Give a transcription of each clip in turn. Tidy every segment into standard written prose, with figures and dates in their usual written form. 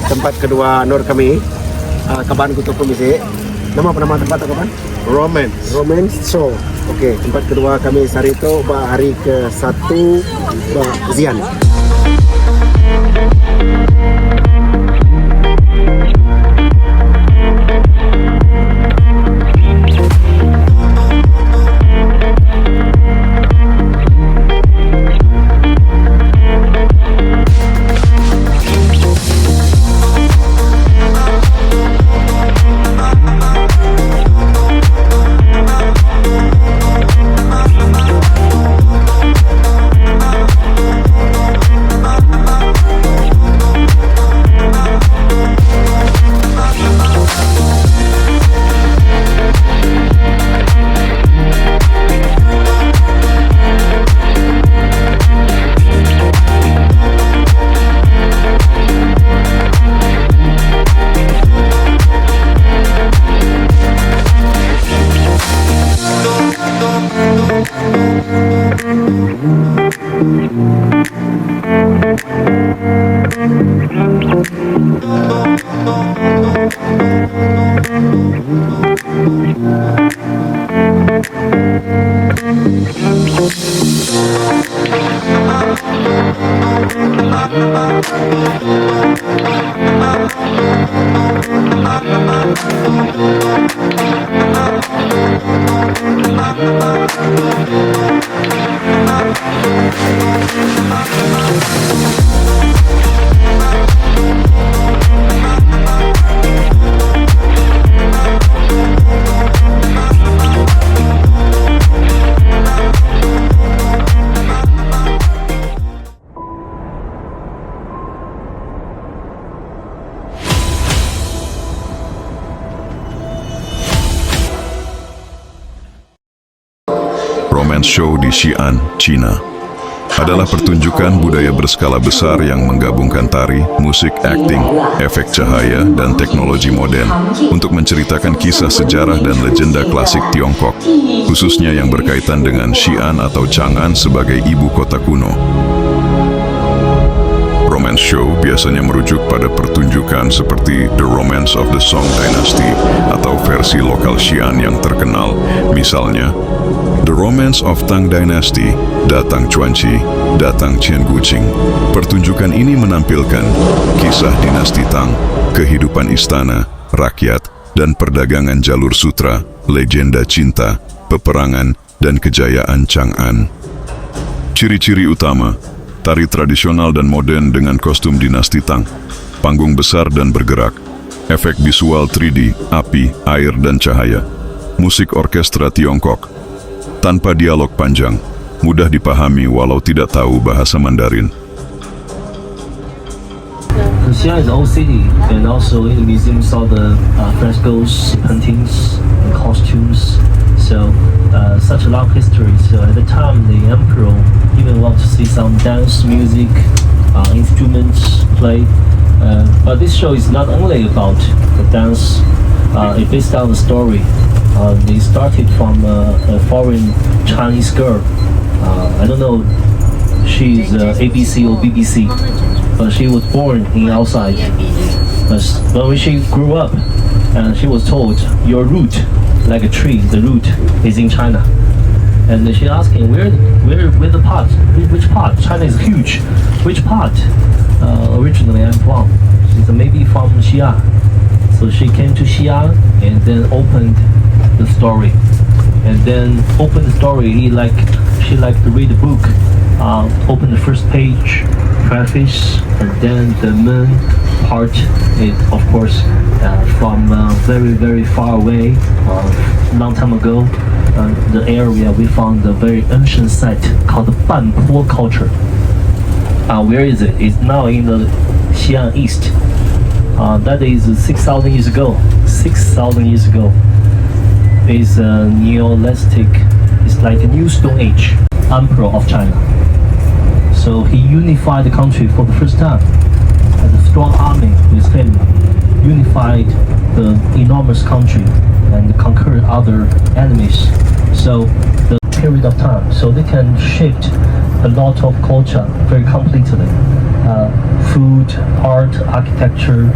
Tempat kedua Nur kami, kaban kutu komisi. Nama tempat kaban? Romance Show. Oke, tempat kedua kami Sarito hari ke-1 Zian. Romance Show di Xi'an, China adalah pertunjukan budaya berskala besar yang menggabungkan tari, musik, akting, efek cahaya, dan teknologi modern untuk menceritakan kisah sejarah dan legenda klasik Tiongkok, khususnya yang berkaitan dengan Xi'an atau Chang'an sebagai ibu kota kuno. Romance Show biasanya merujuk pada pertunjukan seperti The Romance of the Song Dynasty atau versi lokal Xi'an yang terkenal, misalnya The Romance of Tang Dynasty, Datang Chuanqi, Datang Qian Guqing. Pertunjukan ini menampilkan kisah dinasti Tang, kehidupan istana, rakyat, dan perdagangan jalur sutra, legenda cinta, peperangan, dan kejayaan Chang'an. Ciri-ciri utama: tari tradisional dan modern dengan kostum dinasti Tang, panggung besar dan bergerak, efek visual 3D, api, air, dan cahaya, musik orkestra Tiongkok, tanpa dialog panjang, mudah dipahami walau tidak tahu bahasa Mandarin. Xi'an is an old city, and also in the museum saw the frescoes, paintings, and costumes. So such a long history. So at the time, the emperor even want to see some dance music, instruments played. But this show is not only about the dance. It based on the story. They started from a foreign Chinese girl. I don't know, she's ABC or BBC, but she was born in outside. But when she grew up, and she was told, your root, like a tree, the root is in China. And she asking, where the part? Which part? China is huge. Which part? Originally I'm from. She said, maybe from Xi'an. So she came to Xi'an and then opened the story. And then opened the story, she liked to read the book. Open the first page, preface, and then the main part is, of course, from very, very far away, long time ago, the area we found a very ancient site called the Banpo culture. Where is it? It's now in the Xi'an East. That is 6,000 years ago. 6,000 years ago. It's Neolithic. It's like a new Stone Age. Emperor of China. So he unified the country for the first time. As a strong army with him, unified the enormous country and conquered other enemies. So the period of time, so they can shift a lot of culture very completely. Food, art, architecture,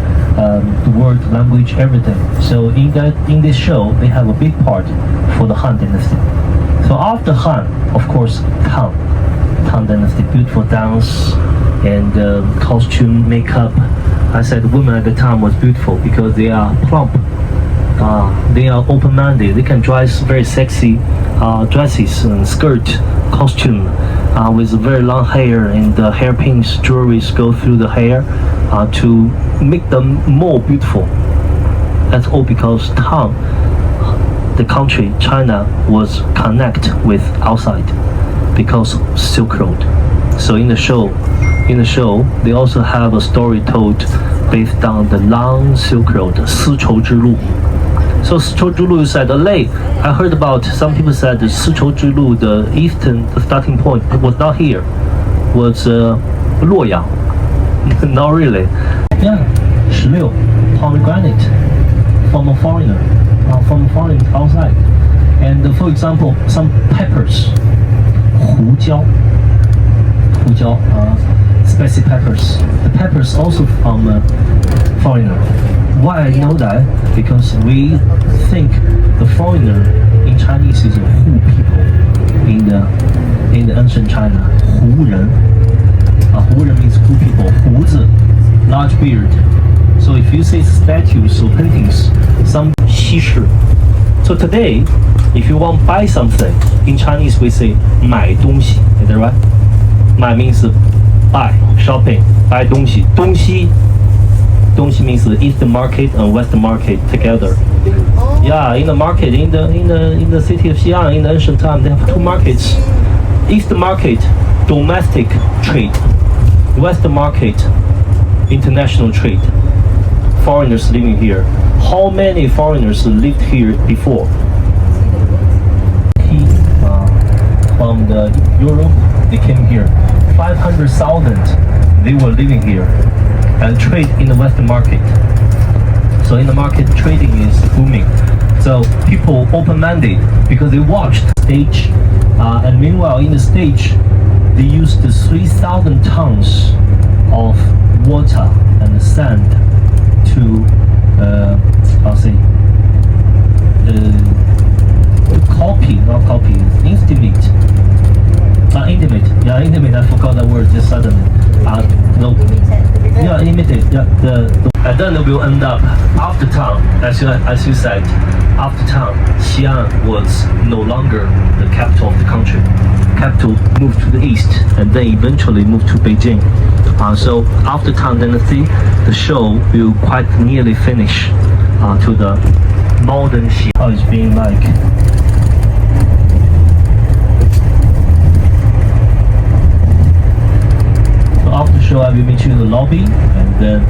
the word, language, everything. So in this show, they have a big part for the Han Dynasty. So after Han, of course, Tang Dynasty, beautiful dance and costume, makeup. I said women at the time was beautiful because they are plump. They are open-minded. They can dress very sexy dresses and skirt, costume with very long hair and hairpins, jewelries go through the hair to make them more beautiful. That's all because Tang, the country China, was connect with outside because Silk Road. So in the show, they also have a story told based on the long Silk Road, 丝绸之路. So 丝绸之路 is at LA. I heard about some people said the 丝绸之路, the eastern the starting point was not here, was 洛阳. Not really. Yeah, 16 pomegranate from a foreigner, outside. And for example, some peppers, 胡椒, spicy peppers. The peppers also from a foreigner. Why I know that? Because we think the foreigner in Chinese is a Hu people in the ancient China. 胡人. Hu人 means Hu people. 胡子, large beard. So if you say statues or paintings, some 西式. So today, if you want to buy something, in Chinese we say 买东西. Is that right? 买 means buy, shopping, buy 东西. 东西 means the Eastern market and Western market together. Yeah, in the market, in the city of Xi'an, in the ancient time, they have two markets. Eastern market, domestic trade. Western market, international trade. Foreigners living here. How many foreigners lived here before? From Europe, they came here. 500,000, they were living here and trade in the Western market. So in the market, trading is booming. So people open-minded because they watched stage, and meanwhile in the stage, they used 3,000 tons of water and sand to, intimate. I forgot that word just suddenly. No. Yeah, imitate. Yeah, and then it will end up after Tang, as you said, after Tang, Xi'an was no longer the capital of the country. Capital moved to the east and then eventually moved to Beijing. So after Tang Dynasty, the show will quite nearly finish to the modern Xi'an. How it's being like. After the show, I will meet you in the lobby, and then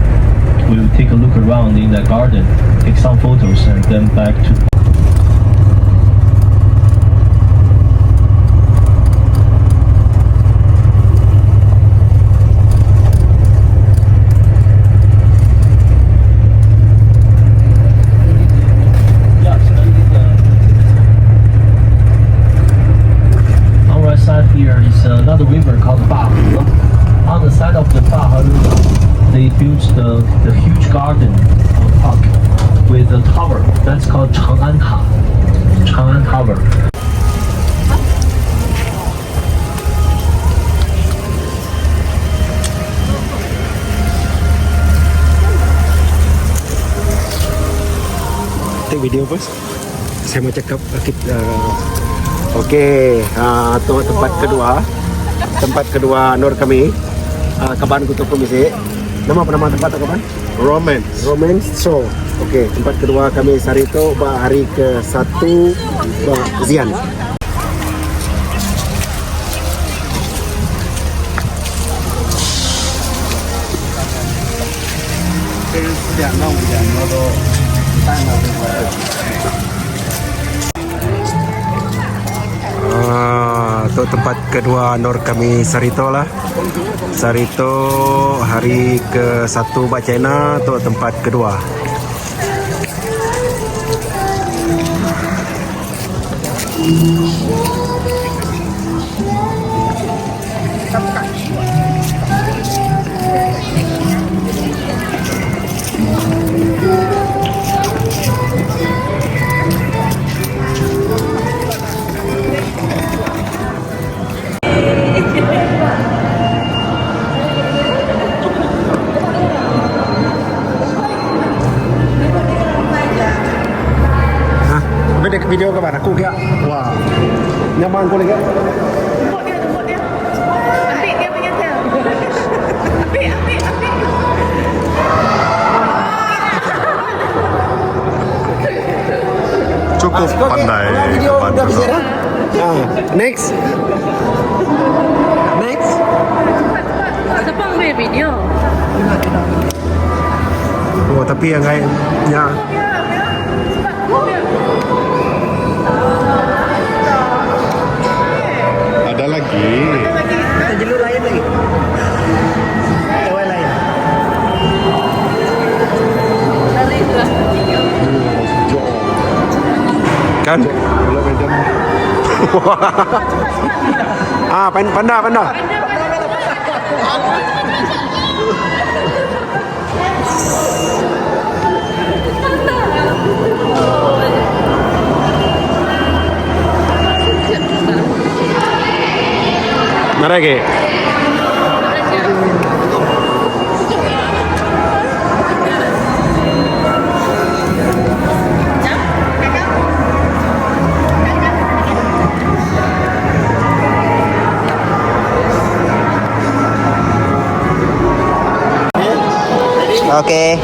we will take a look around in the garden, take some photos, and then back to. On the right side here is another river called Bahe. On the side of the Bahe River, they built the huge garden or park with a tower. That's called Chang'an Tower. Take video first. Saya mau cakap Okey, tu tempat kedua Nur kami. Kaban Kutu Komisi. Nama tempat kaban? Romance Show. Okey, tempat kedua kami Sarito hari ke-1 Zian. Itu tempat kedua Nur kami Sarito lah. Sarito hari ke-1 China tu tempat kedua. video các bạn, cô kia. Wow. Nyaman cô lihat. Tumpuk dia. Ambil dia punya tail. Ambil. Cukup pandai Video kapan udah bisa dulu. dah. Next. Siapa ambil video? Oh, tapi yang lainnya. Ada lagi. Kita jelur lain lagi. Cewek lain. Dari kelas 3. Kan? Panda. Narage. Oke.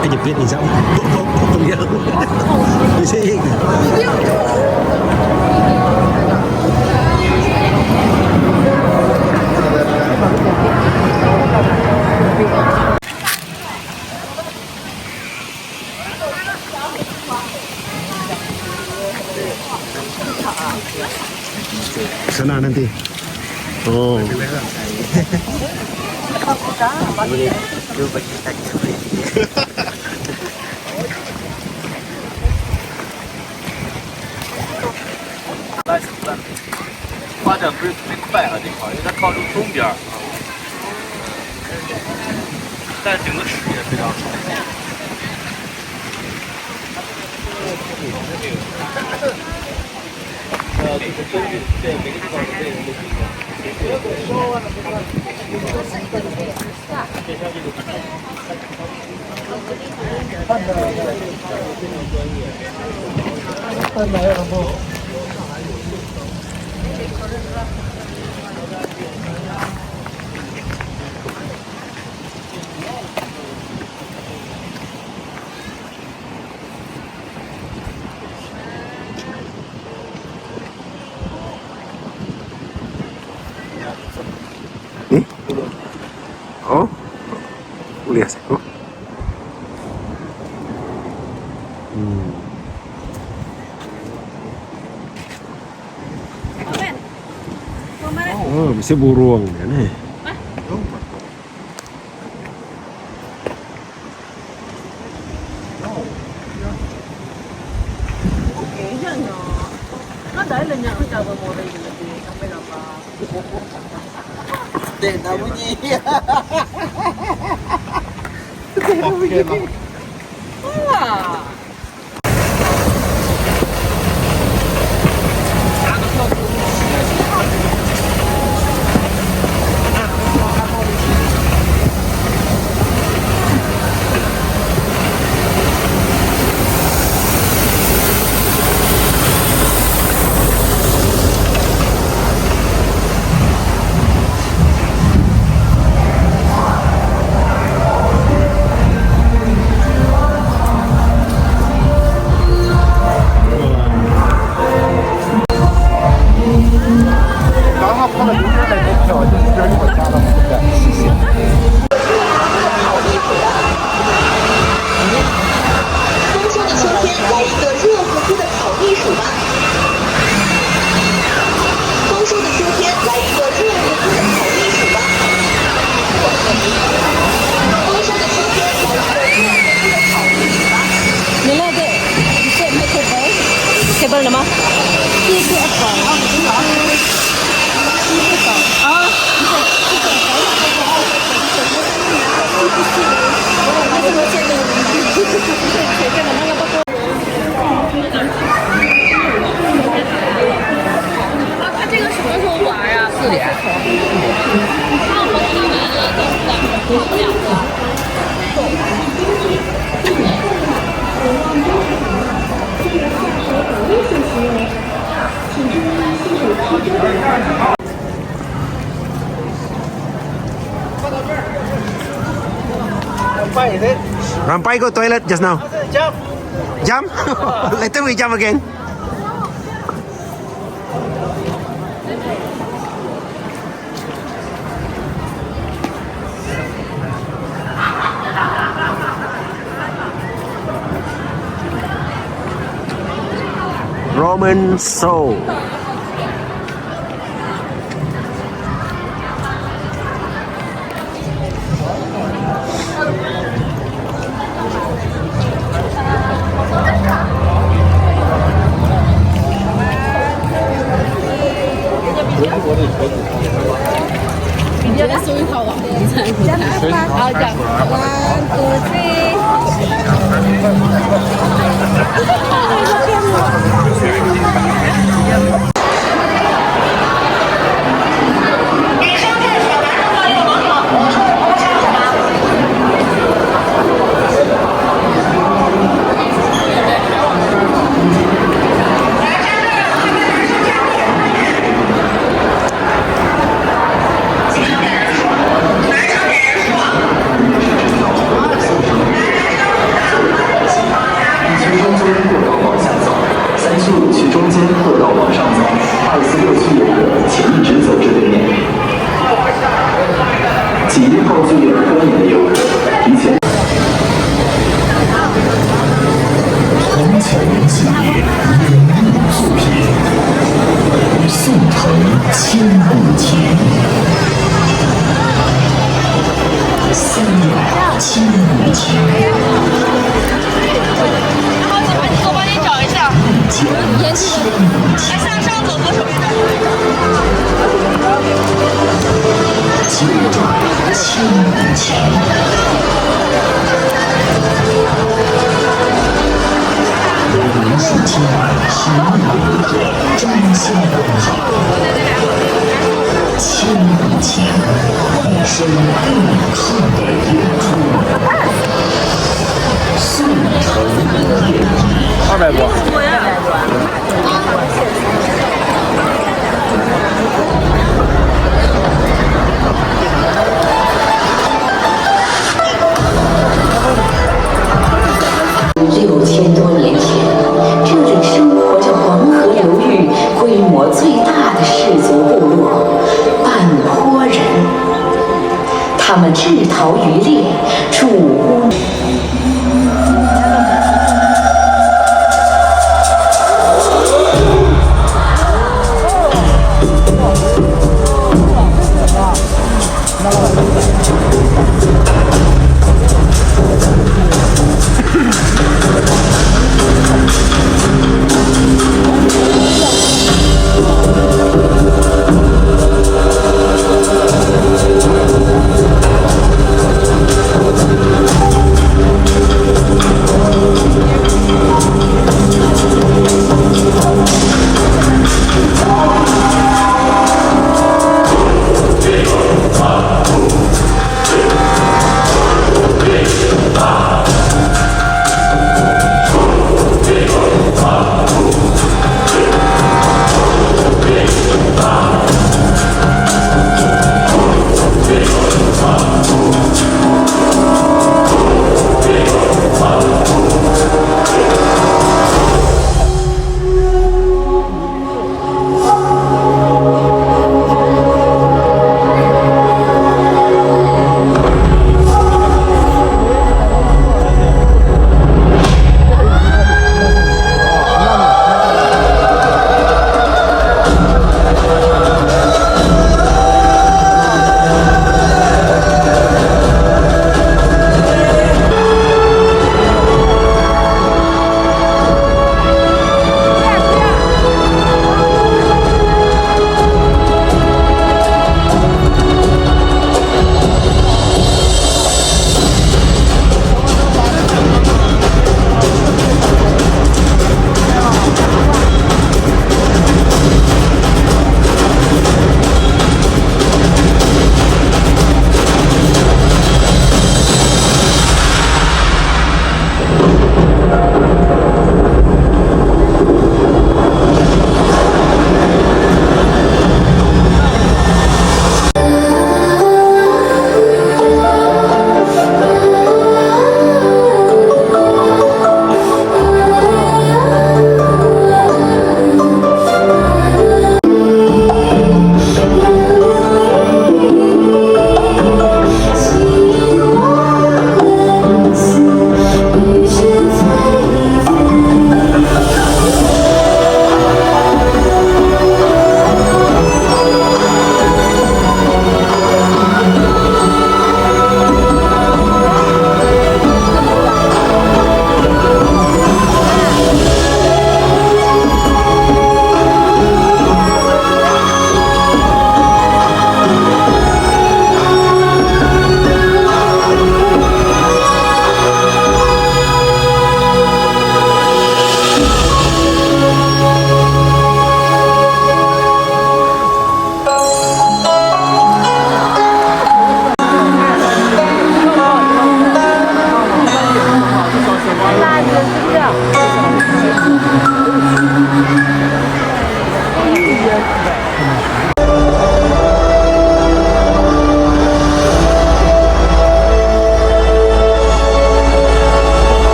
Kejepit ni sama. Bising. Sana nanti. Oh.发展不是特别快啊，这块儿，因为它靠中东边儿，但是整个视野非常好。就是根据对每个地方的这个不一样。Oh. Lihat. Oh. Oh, bisa burung kan eh. 什么？西式粉。他这个什么时候玩呀？4点。Rampai go toilet just now. Jump? Later we jump again. Roman Soul.6000多年前，这里生活着黄河流域规模最大的氏族部落——半坡人。他们制陶渔猎，筑屋。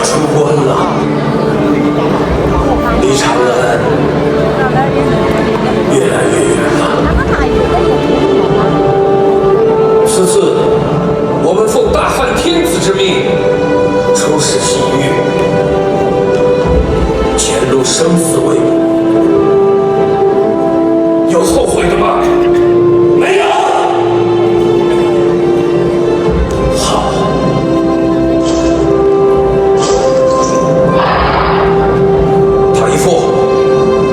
出关了，离长安越来越远了。此次我们奉大汉天子之命，出使西域，前路生死未卜，有后悔的吗？没有。好。唐一夫、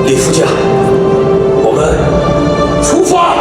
李副将，我们出发。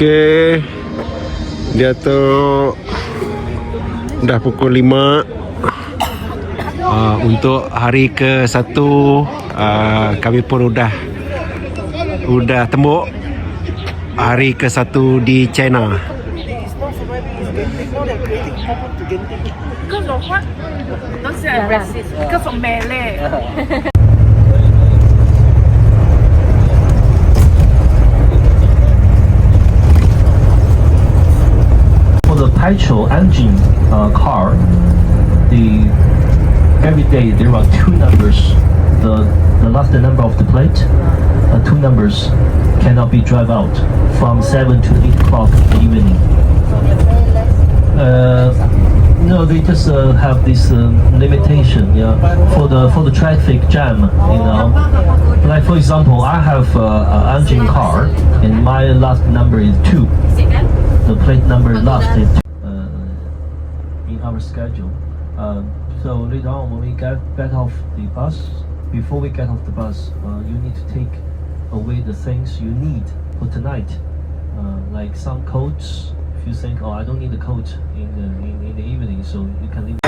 Oke, dia tuh udah pukul 5. Untuk hari ke-1 kami pun udah tembuk hari ke-1 di China. For the petrol engine car, every day there are two numbers. The last number of the plate, two numbers cannot be drive out from 7 to 8 o'clock in the evening. No, they just have this limitation, yeah, for the traffic jam, you know. Like for example, I have an engine car, and my last number is 2. The plate number last is 2 in our schedule. So later on, when we get off the bus, before we get off the bus, you need to take away the things you need for tonight, like some coats. If you think, oh, I don't need a coat in the evening, so you can leave.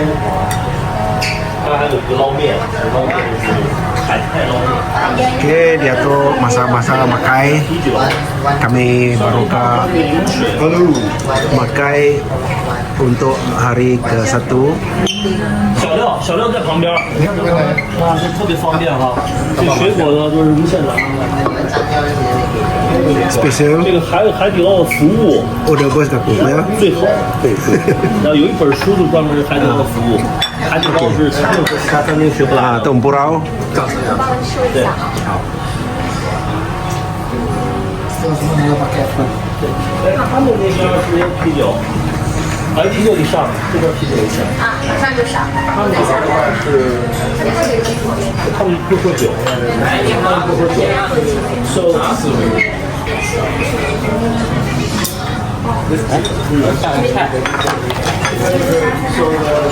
它还有个捞面，捞面就是海菜捞面。 Oke, dia tuh masa-masa makai. Kami baru makai untuk hari ke-1. 小料在旁边，你看这哇，这特别方便哈。这水果呢都是无限的。 Spesial. 这个海底捞的服务 Udah bos aku ya. 最好。然后有一本书就专门是海底捞的服务，海底捞是任何其他餐厅学不来的。 Tempurau. 对。他们那边是有啤酒，啤酒得上，这边啤酒得上。马上就上。他们那边是，他们不喝酒，不喝酒。So.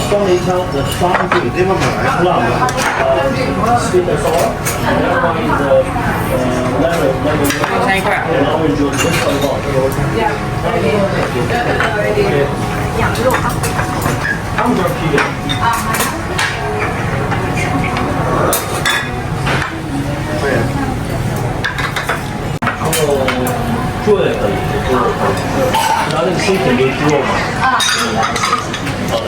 双梅腔的双对这方面来辣的，sweet and sour，然后一个lemon，三一块，然后就很少一包。羊肉啊。他们这啤酒。然后猪也可以，猪也可以。拿那个新品的猪肉嘛。好的。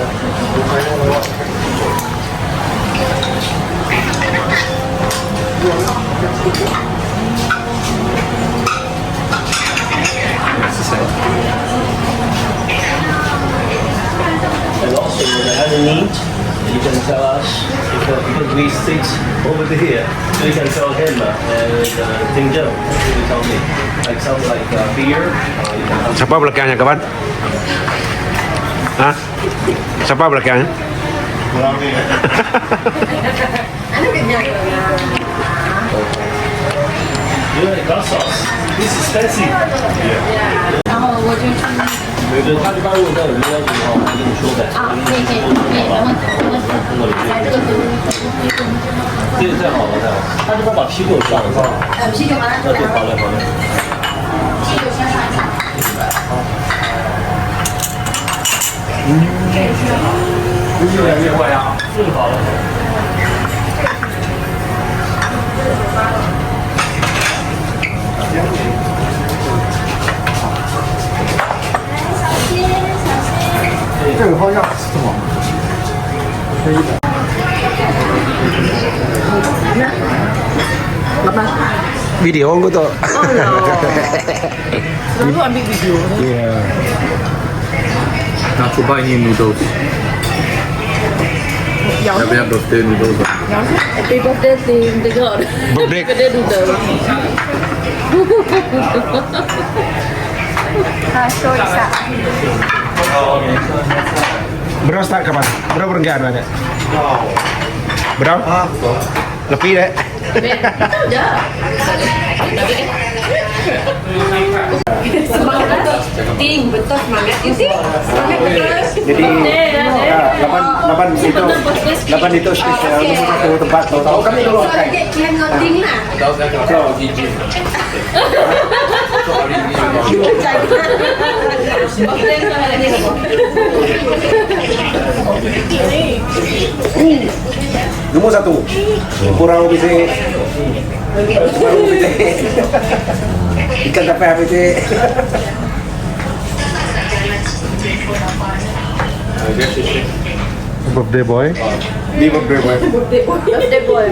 And also, when I have a need, you can tell us because we sit over here, so you can tell him and Ding Zheng, you tell me like something like beer. You can have Siapa belakangnya kawan? Hah? Siapa belakangnya? You know, got sauce. This is fancy. 然后我就去。对，他这边如果再有人要求的话，我跟你说呗。啊，可以，没问题。来这个这个太好了，太好了。他这边把啤酒上了，啤酒完了。对，好嘞，好嘞。啤酒先上一下。越来越快呀，最好了。这个好像是吗？Video ko to. Selalu ambil video. Iya. Nak cuba ini noodles. Saya punya birthday noodles. Happy birthday team dengar. Birthday. Birthday noodle. Show 一下。 Bro start kapan? Bro pergian mana? Bro? Lebih deh. Udah. Semangat. Ting, betul semangat itu. Jadi 8 itu spesial untuk satu tempat. Tahu kami dulu kan? Yang ngoding lah. Tahu saya kalau Nomor 1. Kurang bisa. Ikan tapi apa itu? Birthday boy. Ni birthday boy.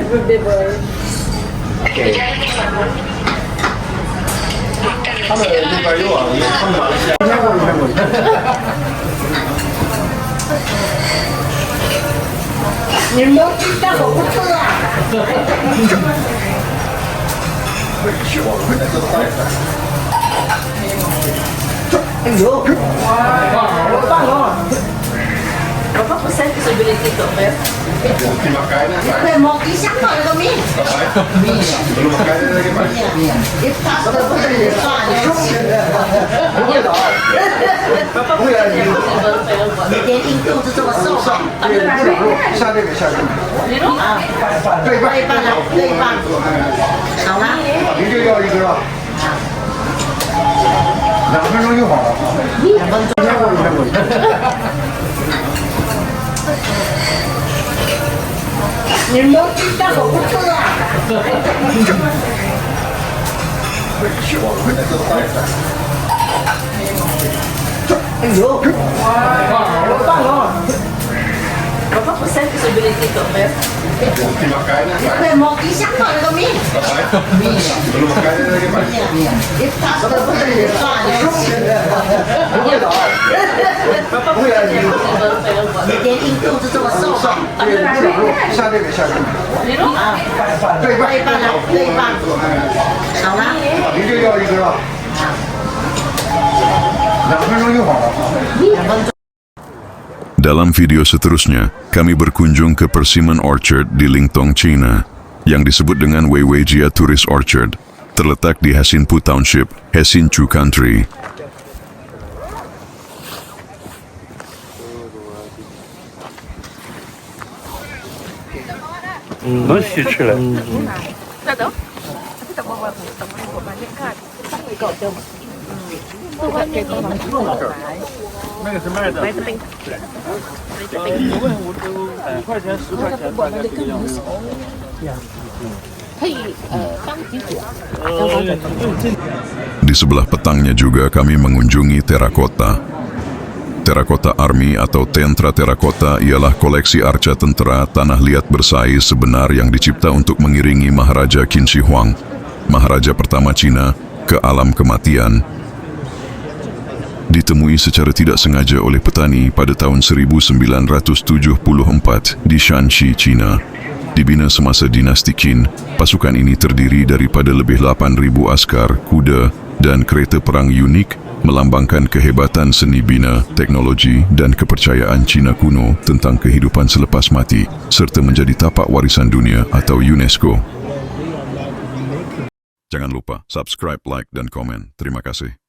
birthday boy. Okay. Bapak pesan disability untuk Fer. Fer mau kisah apa dengan Mi? Belum makan lagi Pak. Kita sudah berdepan. Bapak punya dia itu tu cuma sopan. Bisa deh, bisa deh. Lepas. Hao lah. 你就要一个了。2分钟就好了。你们大伙不吃啊？哎呦！我放了。Bapak pesan disability untuk Fer. Fer mau kisah apa dengan Mi? Belum makan lagi Pak. Kita sudah berdepan. Bapak punya dia itu tu cuma sopan. 下这个下这个。lepas. Hao lah. 你就要一个了。2分钟就好了。 Dalam video seterusnya, kami berkunjung ke Persimmon Orchard di Lingtong, China, yang disebut dengan Weiweijia Tourist Orchard, terletak di Hasinpu Township, Hsinchu Country. Di sebelah petangnya juga kami mengunjungi Terakota. Terakota Army atau Tentra Terakota ialah koleksi arca tentera tanah liat bersaiz sebenar yang dicipta untuk mengiringi Maharaja Qin Shi Huang, Maharaja pertama Cina, ke alam kematian. Ditemui secara tidak sengaja oleh petani pada tahun 1974 di Shanxi, China. Dibina semasa dinasti Qin, pasukan ini terdiri daripada lebih 8,000 askar, kuda, dan kereta perang unik, melambangkan kehebatan seni bina, teknologi, dan kepercayaan Cina kuno tentang kehidupan selepas mati, serta menjadi tapak warisan dunia atau UNESCO. Jangan lupa subscribe, like, dan komen. Terima kasih.